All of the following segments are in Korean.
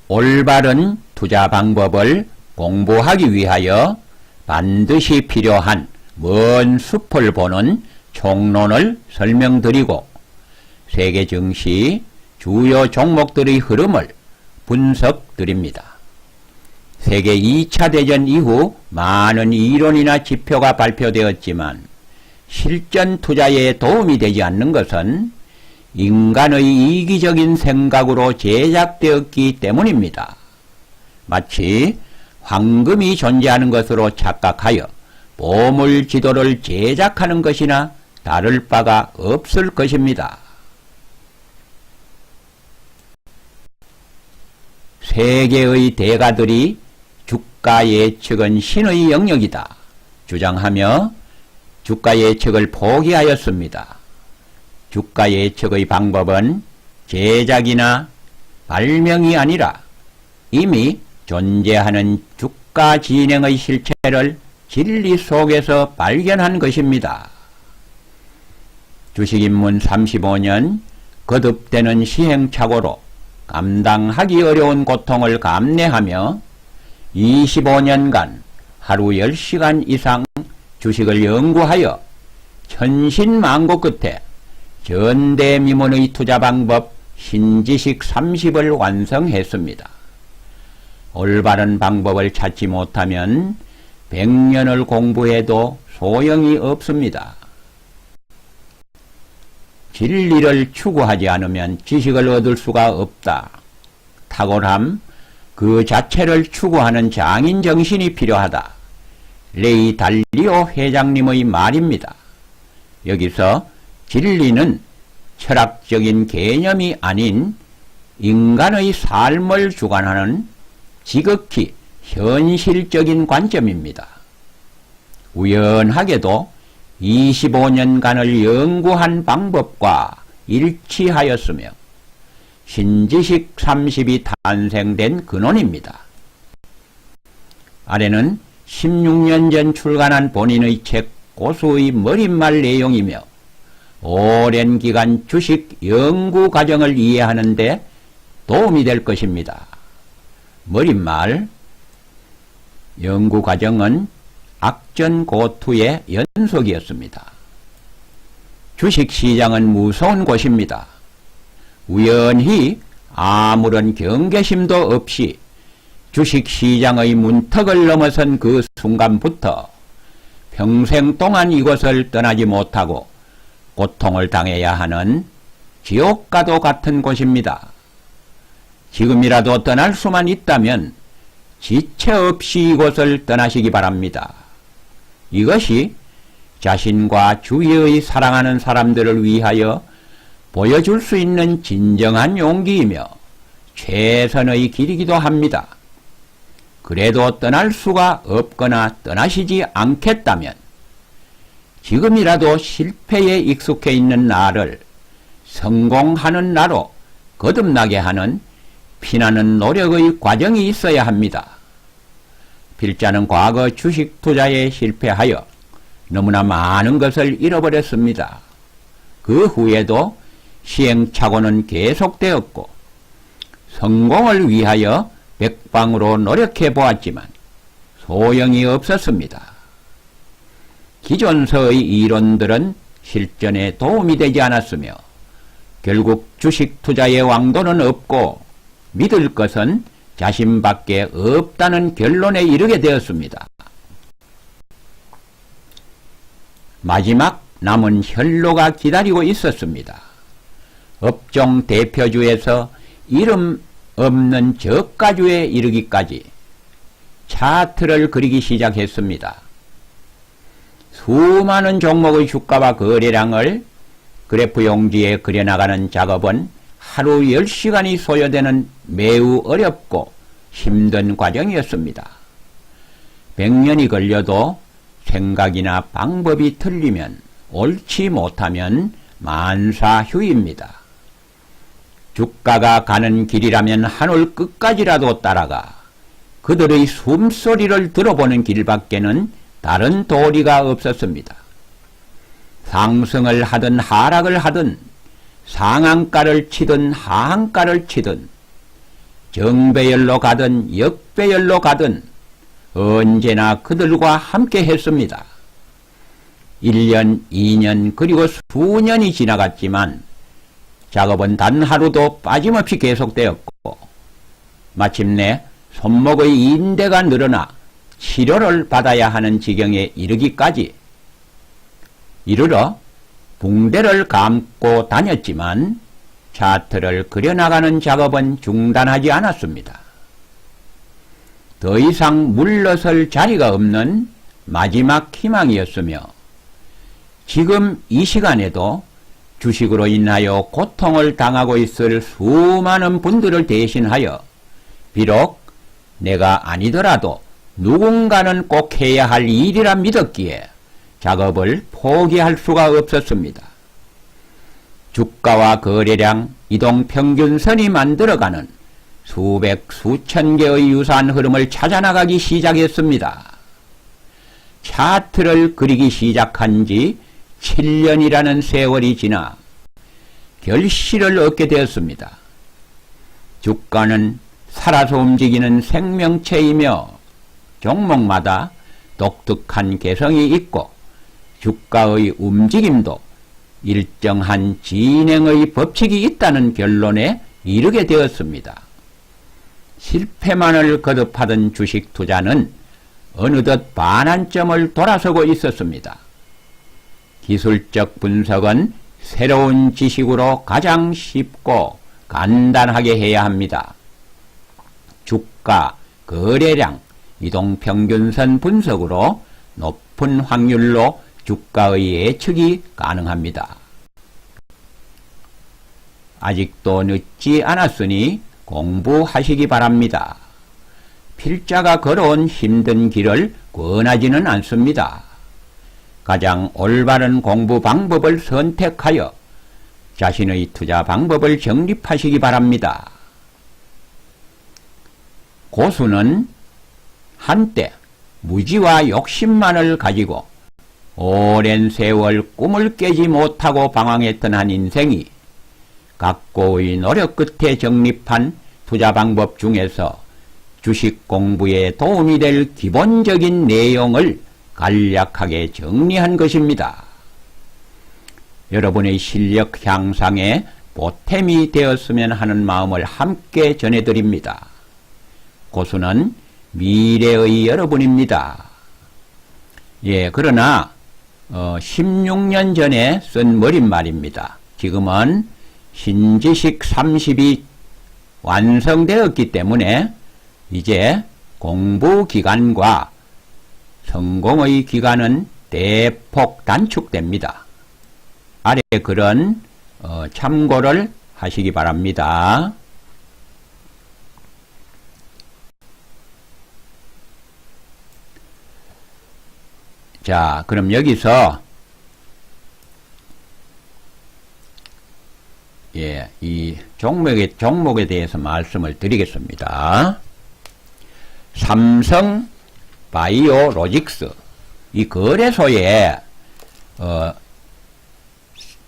올바른 투자 방법을 공부하기 위하여 반드시 필요한 먼 숲을 보는 총론을 설명드리고 세계 증시 주요 종목들의 흐름을 분석드립니다. 세계 2차 대전 이후 많은 이론이나 지표가 발표되었지만 실전 투자에 도움이 되지 않는 것은 인간의 이기적인 생각으로 제작되었기 때문입니다. 마치 황금이 존재하는 것으로 착각하여 보물 지도를 제작하는 것이나 다를 바가 없을 것입니다. 세계의 대가들이 주가 예측은 신의 영역이다 주장하며 주가 예측을 포기하였습니다. 주가 예측의 방법은 제작이나 발명이 아니라 이미 존재하는 주가 진행의 실체를 진리 속에서 발견한 것입니다. 주식입문 35년 거듭되는 시행착오로 감당하기 어려운 고통을 감내하며 25년간 하루 10시간 이상 주식을 연구하여 천신만고 끝에 전대미문의 투자 방법 신지식 30을 완성했습니다. 올바른 방법을 찾지 못하면 100년을 공부해도 소용이 없습니다. 진리를 추구하지 않으면 지식을 얻을 수가 없다. 탁월함 그 자체를 추구하는 장인 정신이 필요하다. 레이 달리오 회장님의 말입니다. 여기서 진리는 철학적인 개념이 아닌 인간의 삶을 주관하는 지극히 현실적인 관점입니다. 우연하게도 25년간을 연구한 방법과 일치하였으며 신지식 30이 탄생된 근원입니다. 아래는 16년 전 출간한 본인의 책 고수의 머릿말 내용이며 오랜 기간 주식 연구 과정을 이해하는 데 도움이 될 것입니다. 머릿말 연구 과정은 악전고투의 연속이었습니다. 주식시장은 무서운 곳입니다. 우연히 아무런 경계심도 없이 주식시장의 문턱을 넘어선 그 순간부터 평생 동안 이곳을 떠나지 못하고 고통을 당해야 하는 지옥과도 같은 곳입니다. 지금이라도 떠날 수만 있다면 지체 없이 이곳을 떠나시기 바랍니다. 이것이 자신과 주위의 사랑하는 사람들을 위하여 보여줄 수 있는 진정한 용기이며 최선의 길이기도 합니다. 그래도 떠날 수가 없거나 떠나시지 않겠다면 지금이라도 실패에 익숙해 있는 나를 성공하는 나로 거듭나게 하는 피나는 노력의 과정이 있어야 합니다. 필자는 과거 주식 투자에 실패하여 너무나 많은 것을 잃어버렸습니다. 그 후에도 시행착오는 계속되었고 성공을 위하여 백방으로 노력해 보았지만 소용이 없었습니다. 기존서의 이론들은 실전에 도움이 되지 않았으며 결국 주식 투자의 왕도는 없고 믿을 것은 자신밖에 없다는 결론에 이르게 되었습니다. 마지막 남은 혈로가 기다리고 있었습니다. 업종 대표주에서 이름 없는 저가주에 이르기까지 차트를 그리기 시작했습니다. 수많은 종목의 주가와 거래량을 그래프 용지에 그려나가는 작업은 하루 10시간이 소요되는 매우 어렵고 힘든 과정이었습니다. 100년이 걸려도 생각이나 방법이 틀리면 옳지 못하면 만사휴입니다. 주가가 가는 길이라면 하늘 끝까지라도 따라가 그들의 숨소리를 들어보는 길밖에는 다른 도리가 없었습니다. 상승을 하든 하락을 하든 상한가를 치든 하한가를 치든 정배열로 가든 역배열로 가든 언제나 그들과 함께 했습니다. 1년, 2년 그리고 수년이 지나갔지만 작업은 단 하루도 빠짐없이 계속되었고 마침내 손목의 인대가 늘어나 치료를 받아야 하는 지경에 이르러 붕대를 감고 다녔지만 차트를 그려나가는 작업은 중단하지 않았습니다. 더 이상 물러설 자리가 없는 마지막 희망이었으며 지금 이 시간에도 주식으로 인하여 고통을 당하고 있을 수많은 분들을 대신하여 비록 내가 아니더라도 누군가는 꼭 해야 할 일이라 믿었기에 작업을 포기할 수가 없었습니다. 주가와 거래량, 이동평균선이 만들어가는 수백, 수천 개의 유사한 흐름을 찾아나가기 시작했습니다. 차트를 그리기 시작한 지 7년이라는 세월이 지나 결실을 얻게 되었습니다. 주가는 살아서 움직이는 생명체이며 종목마다 독특한 개성이 있고 주가의 움직임도 일정한 진행의 법칙이 있다는 결론에 이르게 되었습니다. 실패만을 거듭하던 주식 투자는 어느덧 반환점을 돌아서고 있었습니다. 기술적 분석은 새로운 지식으로 가장 쉽고 간단하게 해야 합니다. 주가, 거래량, 이동평균선 분석으로 높은 확률로 주가의 예측이 가능합니다. 아직도 늦지 않았으니 공부하시기 바랍니다. 필자가 걸어온 힘든 길을 권하지는 않습니다. 가장 올바른 공부 방법을 선택하여 자신의 투자 방법을 정립하시기 바랍니다. 고수는 한때 무지와 욕심만을 가지고 오랜 세월 꿈을 깨지 못하고 방황했던 한 인생이 각고의 노력 끝에 정립한 투자 방법 중에서 주식 공부에 도움이 될 기본적인 내용을 간략하게 정리한 것입니다. 여러분의 실력 향상에 보탬이 되었으면 하는 마음을 함께 전해드립니다. 고수는 미래의 여러분입니다. 그러나 16년 전에 쓴 머릿말입니다. 지금은 신지식 30이 완성되었기 때문에 이제 공부 기간과 성공의 기간은 대폭 단축됩니다. 아래 글은 참고를 하시기 바랍니다. 자, 그럼 여기서 이 종목에 대해서 말씀을 드리겠습니다. 삼성 바이오로직스 이 거래소에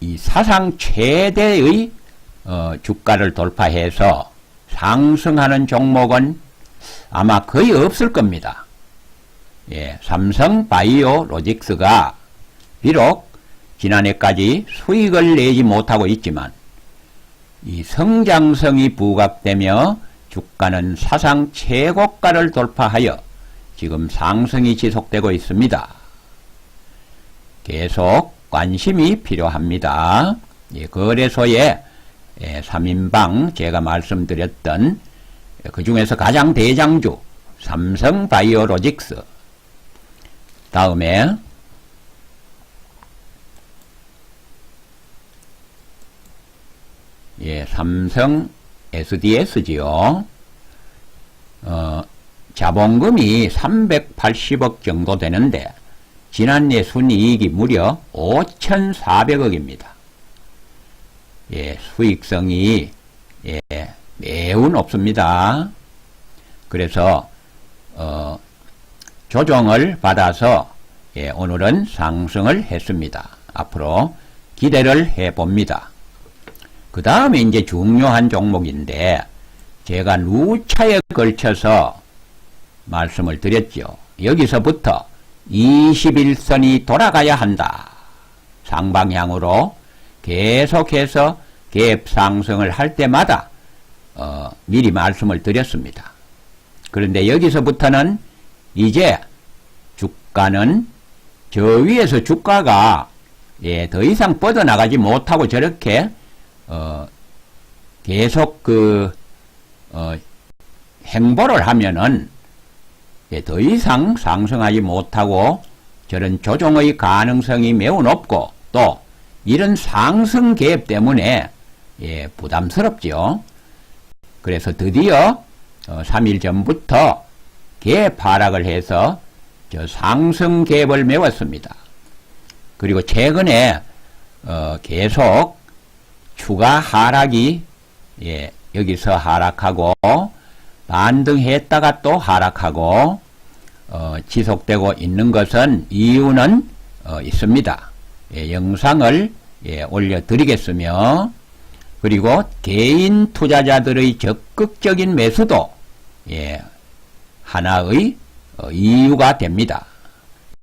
이 사상 최대의 주가를 돌파해서 상승하는 종목은 아마 거의 없을 겁니다. 삼성 바이오로직스가 비록 지난해까지 수익을 내지 못하고 있지만 이 성장성이 부각되며 주가는 사상 최고가를 돌파하여 지금 상승이 지속되고 있습니다. 계속 관심이 필요합니다. 거래소에 3인방 제가 말씀드렸던 그 중에서 가장 대장주 삼성 바이오로직스 다음에 삼성 SDS지요. 자본금이 380억 정도 되는데 지난해 순이익이 무려 5,400억입니다. 수익성이 매우 높습니다. 그래서 조정을 받아서 오늘은 상승을 했습니다. 앞으로 기대를 해봅니다. 그 다음에 이제 중요한 종목인데 제가 누차에 걸쳐서 말씀을 드렸죠. 여기서부터 21선이 돌아가야 한다. 상방향으로 계속해서 갭 상승을 할 때마다 미리 말씀을 드렸습니다. 그런데 여기서부터는 이제 주가는 저 위에서 주가가 더 이상 뻗어나가지 못하고 저렇게 계속 행보를 하면은 더 이상 상승하지 못하고 저런 조정의 가능성이 매우 높고 또 이런 상승 갭 때문에 부담스럽죠. 그래서 드디어 3일 전부터 갭 하락을 해서 저 상승 갭을 메웠습니다. 그리고 최근에 계속 추가 하락이 여기서 하락하고 반등했다가 또 하락하고 지속되고 있는 것은 이유는 있습니다. 영상을 올려드리겠으며 그리고 개인 투자자들의 적극적인 매수도 하나의 이유가 됩니다.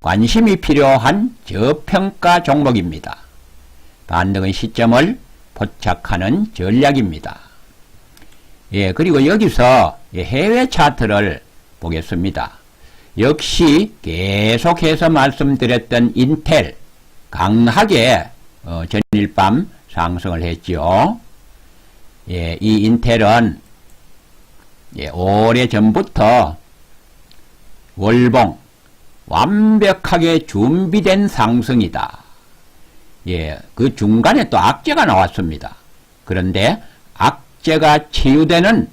관심이 필요한 저평가 종목입니다. 반등의 시점을 포착하는 전략입니다. 그리고 여기서 해외 차트를 보겠습니다. 역시 계속해서 말씀드렸던 인텔 강하게 전일 밤 상승을 했죠. 이 인텔은 오래전부터 월봉 완벽하게 준비된 상승이다. 그 중간에 또 악재가 나왔습니다. 그런데 악재가 치유되는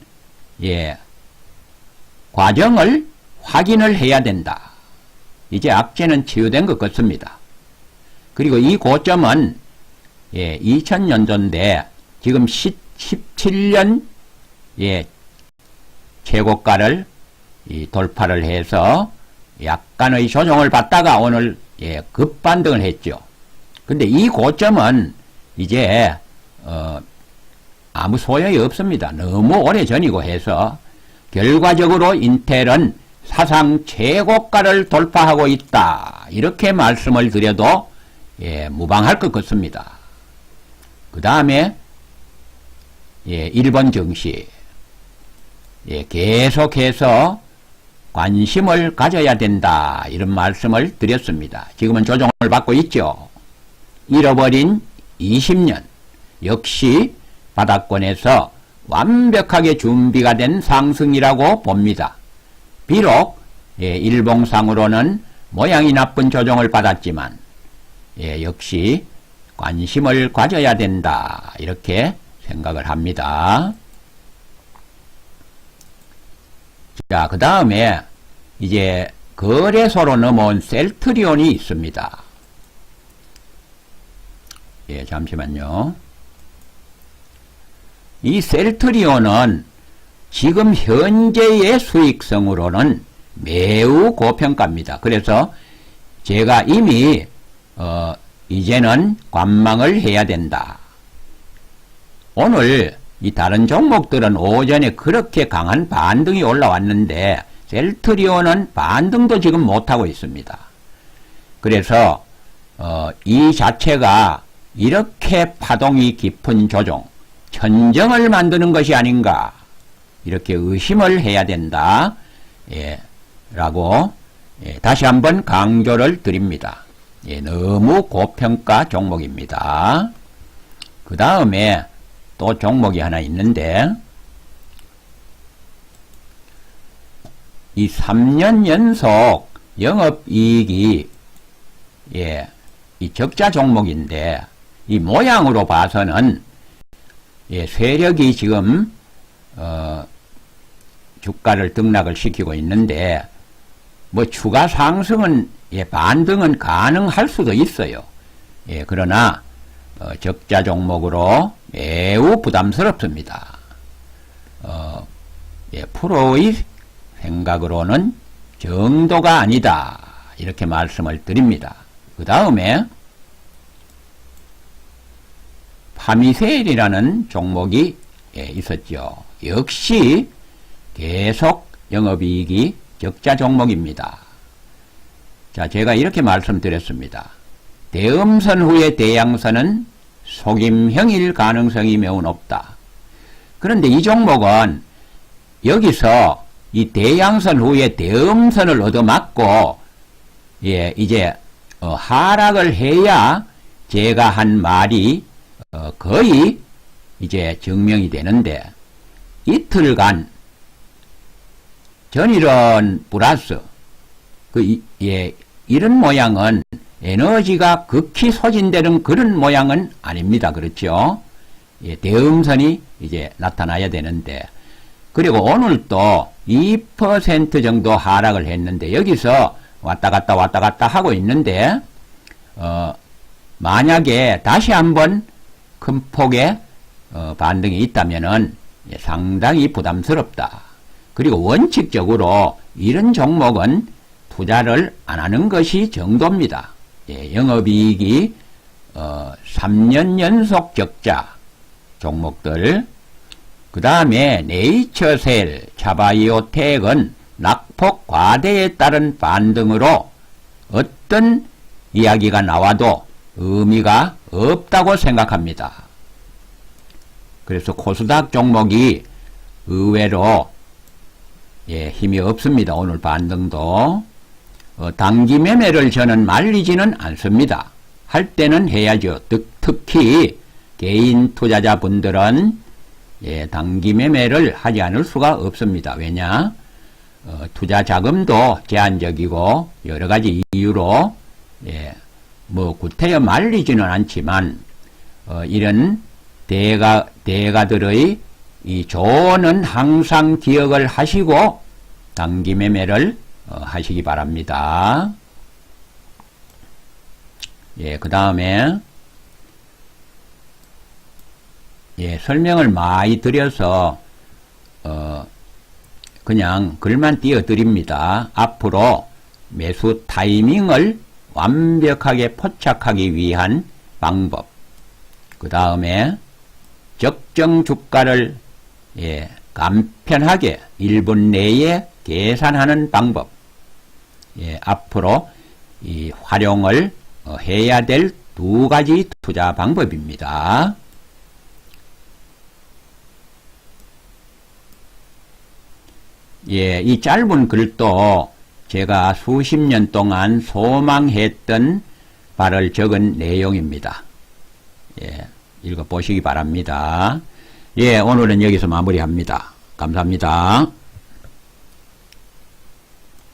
과정을 확인을 해야 된다. 이제 악재는 치유된 것 같습니다. 그리고 이 고점은 2000년도인데 지금 17년 최고가를 돌파를 해서 약간의 조정을 받다가 오늘 급반등을 했죠. 근데 이 고점은 이제 아무 소용이 없습니다. 너무 오래전이고 해서 결과적으로 인텔은 사상 최고가를 돌파하고 있다. 이렇게 말씀을 드려도 무방할 것 같습니다. 그 다음에 일본 증시 계속해서 관심을 가져야 된다. 이런 말씀을 드렸습니다. 지금은 조정을 받고 있죠. 잃어버린 20년 역시 바닥권에서 완벽하게 준비가 된 상승이라고 봅니다. 비록 일봉상으로는 모양이 나쁜 조정을 받았지만 역시 관심을 가져야 된다. 이렇게 생각을 합니다. 자, 그 다음에 이제 거래소로 넘어온 셀트리온이 있습니다. 잠시만요. 이 셀트리온은 지금 현재의 수익성으로는 매우 고평가입니다. 그래서 제가 이미 이제는 관망을 해야 된다. 오늘 이 다른 종목들은 오전에 그렇게 강한 반등이 올라왔는데 셀트리온은 반등도 지금 못하고 있습니다. 그래서 이 자체가 이렇게 파동이 깊은 조정, 천정을 만드는 것이 아닌가 이렇게 의심을 해야 된다. 라고 다시 한번 강조를 드립니다. 너무 고평가 종목입니다. 그 다음에 또 종목이 하나 있는데 이 3년 연속 영업이익이 이 적자 종목인데 이 모양으로 봐서는 세력이 지금 주가를 등락을 시키고 있는데 뭐 추가 상승은 반등은 가능할 수도 있어요. 그러나 적자 종목으로 매우 부담스럽습니다. 프로의 생각으로는 정도가 아니다. 이렇게 말씀을 드립니다. 그 다음에 파미세일이라는 종목이 있었죠. 역시 계속 영업이익이 적자 종목입니다. 자, 제가 이렇게 말씀드렸습니다. 대음선 후에 대양선은 속임형일 가능성이 매우 높다. 그런데 이 종목은 여기서 이 대양선 후에 대음선을 얻어맞고 이제 하락을 해야 제가 한 말이 거의 이제 증명이 되는데, 이틀간 전일은 플러스 이런 모양은 에너지가 극히 소진되는 그런 모양은 아닙니다. 그렇죠? 대음선이 이제 나타나야 되는데, 그리고 오늘 또 2% 정도 하락을 했는데, 여기서 왔다 갔다 하고 있는데, 만약에 다시 한번 큰 폭의 반등이 있다면은 상당히 부담스럽다. 그리고 원칙적으로 이런 종목은 투자를 안 하는 것이 정도입니다. 영업이익이 3년 연속 적자 종목들, 그 다음에 네이처셀, 차바이오텍은 낙폭 과대에 따른 반등으로 어떤 이야기가 나와도 의미가 없다고 생각합니다. 그래서 코스닥 종목이 의외로 힘이 없습니다. 오늘 반등도. 단기 매매를 저는 말리지는 않습니다. 할 때는 해야죠. 특히 개인 투자자분들은 단기 매매를 하지 않을 수가 없습니다. 왜냐? 투자 자금도 제한적이고 여러 가지 이유로 구태여 말리지는 않지만 이런 대가들의 이 조언은 항상 기억을 하시고 단기 매매를 하시기 바랍니다. 그 다음에 설명을 많이 드려서 그냥 글만 띄워드립니다. 앞으로 매수 타이밍을 완벽하게 포착하기 위한 방법, 그 다음에 적정 주가를 간편하게 1분 내에 계산하는 방법, 앞으로 이 활용을 해야 될 두 가지 투자 방법입니다. 이 짧은 글도 제가 수십 년 동안 소망했던 바를 적은 내용입니다. 읽어보시기 바랍니다. 오늘은 여기서 마무리합니다. 감사합니다.